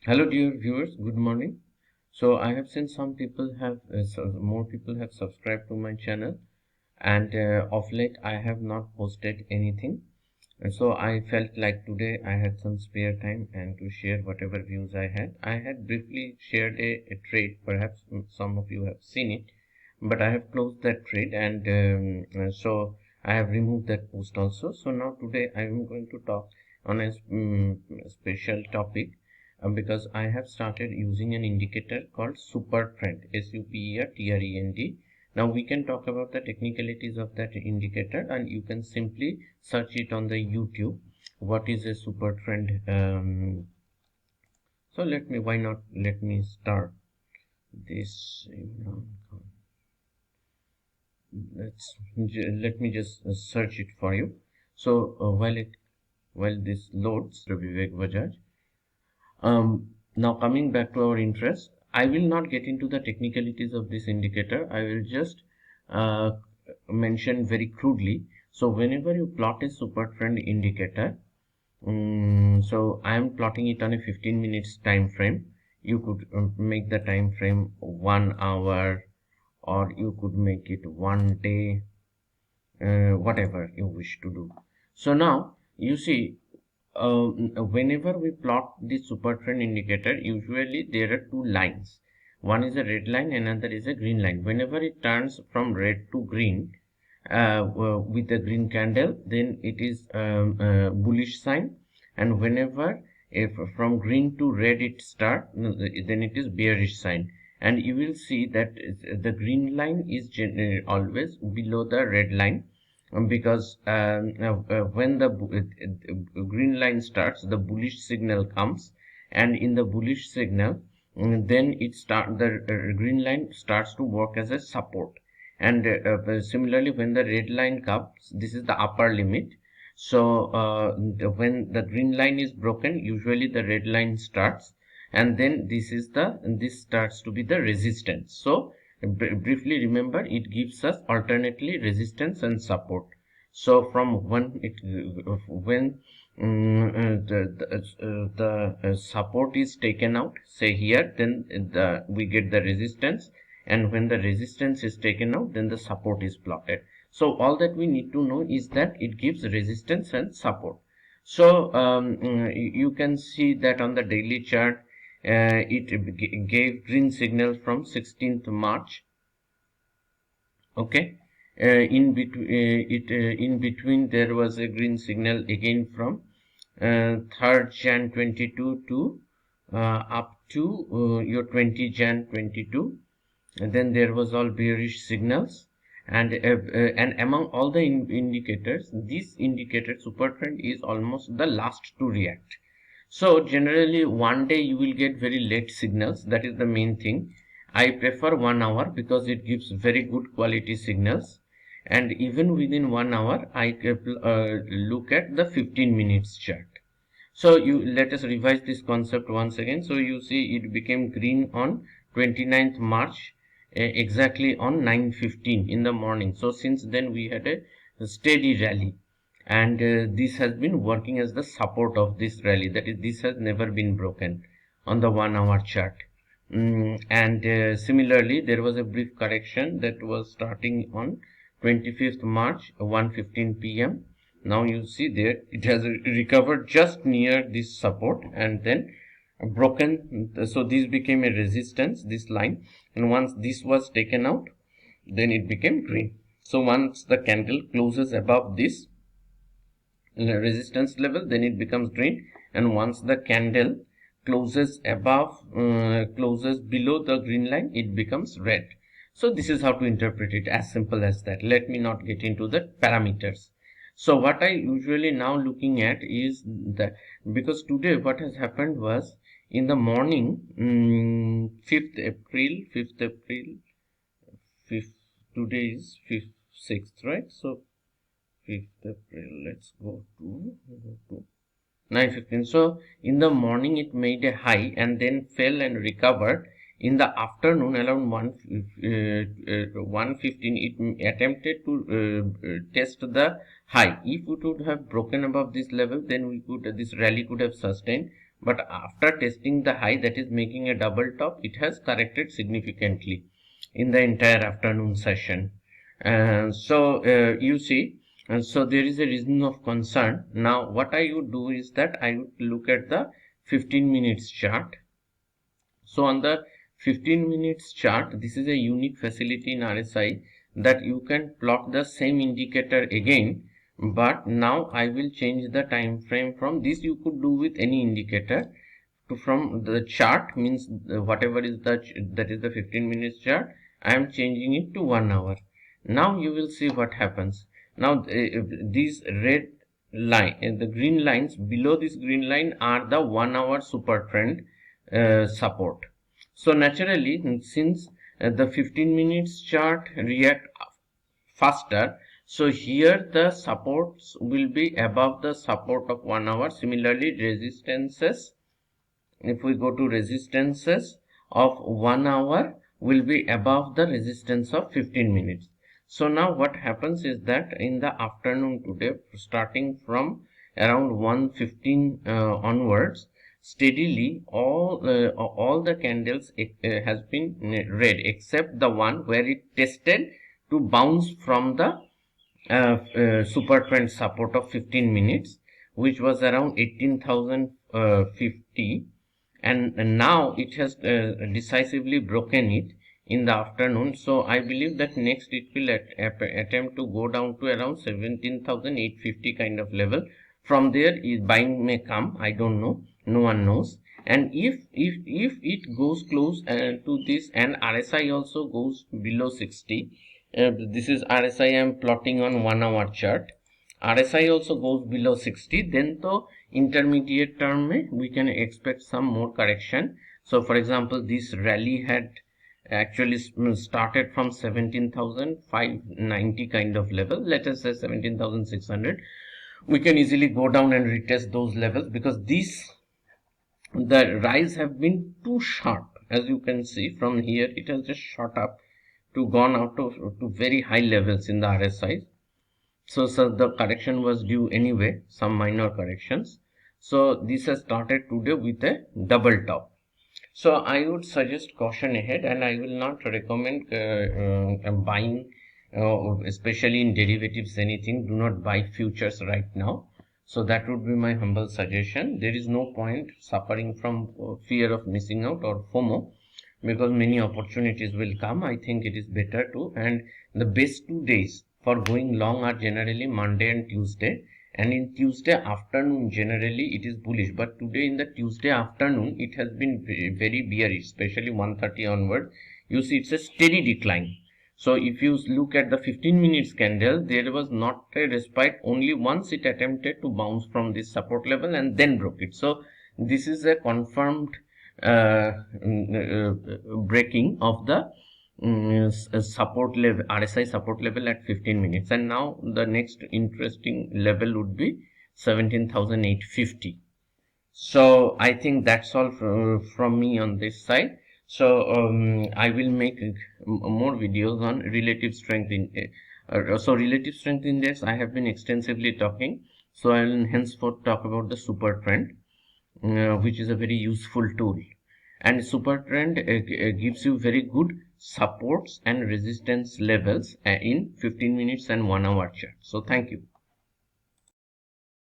Hello, dear viewers. Good morning. So I have seen some people have, more people have subscribed to my channel, and of late I have not posted anything. And so I felt like today I had some spare time and to share whatever views I had. I had briefly shared a trade. Perhaps some of you have seen it, but I have closed that trade, and so I have removed that post also. So now today I am going to talk on a special topic, because I have started using an indicator called super trend, SUPERTREND. Now we can talk about the technicalities of that indicator, and you can simply search it on the YouTube. What is a super trend? So why not let me start this. Let me just search it for you. So while this loads, Vivek Bajaj. Now coming back to our interest, I will not get into the technicalities of this indicator. I will just uh, mention very crudely. So whenever you plot a super trend indicator, so I am plotting it on a 15 minutes time frame. You could make the time frame 1 hour, or you could make it 1 day, whatever you wish to do. So now you see, whenever we plot the super trend indicator, usually there are two lines. One is a red line, another is a green line. Whenever it turns from red to green with a green candle, then it is bullish sign, and whenever if from green to red it start, then it is bearish sign. And you will see that the green line is always below the red line, because when the green line starts, the bullish signal comes, and in the bullish signal, then the green line starts to work as a support. And similarly, when the red line comes, this is the upper limit. So when the green line is broken, usually the red line starts, and then this starts to be the resistance. So briefly remember, it gives us alternately resistance and support. So from when the support is taken out, say here, then we get the resistance, and when the resistance is taken out, then the support is plotted. So all that we need to know is that it gives resistance and support. So you can see that on the daily chart, it gave green signal from 16th March. Okay, in between there was a green signal again from 3rd Jan 22 to up to your 20 Jan 22. And then there was all bearish signals, and among all the indicators, this indicator super trend is almost the last to react. So generally one day you will get very late signals. That is the main thing. I prefer 1 hour because it gives very good quality signals, and even within 1 hour I look at the 15 minutes chart. So let us revise this concept once again. So you see it became green on 29th March, exactly on 9:15 in the morning. So since then we had a steady rally, and this has been working as the support of this rally. That is, this has never been broken on the 1 hour chart. And similarly, there was a brief correction that was starting on 25th March 1:15 p.m. Now you see there it has recovered just near this support and then broken. So this became a resistance, this line, and once this was taken out, then it became green. So once the candle closes above this resistance level, then it becomes green, and once the candle closes below the green line, it becomes red. So this is how to interpret it, as simple as that. Let me not get into the parameters. So what I usually now looking at is that, because today what has happened was, in the morning, 5th April, 5th, today is 5th, 6th, right? So 5th April, let's go to 9:15. So in the morning it made a high and then fell and recovered in the afternoon around 1:15 it attempted to test the high. If it would have broken above this level, then we could this rally could have sustained, but after testing the high, that is making a double top, it has corrected significantly in the entire afternoon session. You see, so there is a reason of concern. Now what I would do is that I would look at the 15 minutes chart. So on the 15 minutes chart, this is a unique facility in RSI that you can plot the same indicator again, but now I will change the time frame. From this you could do with any indicator to from the chart, means whatever is that is the 15 minutes chart, I am changing it to 1 hour. Now you will see what happens. Now these red line and the green lines below this green line are the 1 hour super trend support. So naturally, since the 15 minutes chart react faster, so here the supports will be above the support of 1 hour. Similarly, resistances, if we go to resistances of 1 hour, will be above the resistance of 15 minutes. So now what happens is that in the afternoon today, starting from around 1:15 onwards, steadily all the candles has been red except the one where it tested to bounce from the super trend support of 15 minutes, which was around 18,050, and now it has decisively broken it in the afternoon. So I believe that next it will attempt to go down to around 17,850 kind of level. From there buying may come, I don't know, no one knows. And if it goes close to this, and RSI also goes below 60, this is RSI I am plotting on 1 hour chart, RSI also goes below 60, then the intermediate term we can expect some more correction. So for example, this rally had actually started from 17,590 kind of level, let us say 17,600. We can easily go down and retest those levels, because the rise have been too sharp. As you can see from here, it has just shot up to gone out to very high levels in the RSI. So the correction was due anyway, some minor corrections. So this has started today with a double top. So I would suggest caution ahead, and I will not recommend buying, especially in derivatives, anything. Do not buy futures right now. So that would be my humble suggestion. There is no point suffering from fear of missing out or FOMO, because many opportunities will come. I think it is better to, and the best 2 days for going long are generally Monday and Tuesday, and in Tuesday afternoon generally it is bullish, but today in the Tuesday afternoon it has been very bearish, especially 1:30 onward. You see it's a steady decline. So if you look at the 15 minutes candle, there was not a respite, only once it attempted to bounce from this support level and then broke it. So this is a confirmed breaking of the support level, RSI support level at 15 minutes, and now the next interesting level would be 17,850. So I think that's all from me on this side. So I will make more videos on relative strength in so relative strength index I have been extensively talking, so I will henceforth talk about the super trend, which is a very useful tool. And super trend gives you very good supports and resistance levels in 15 minutes and 1 hour chart. So thank you.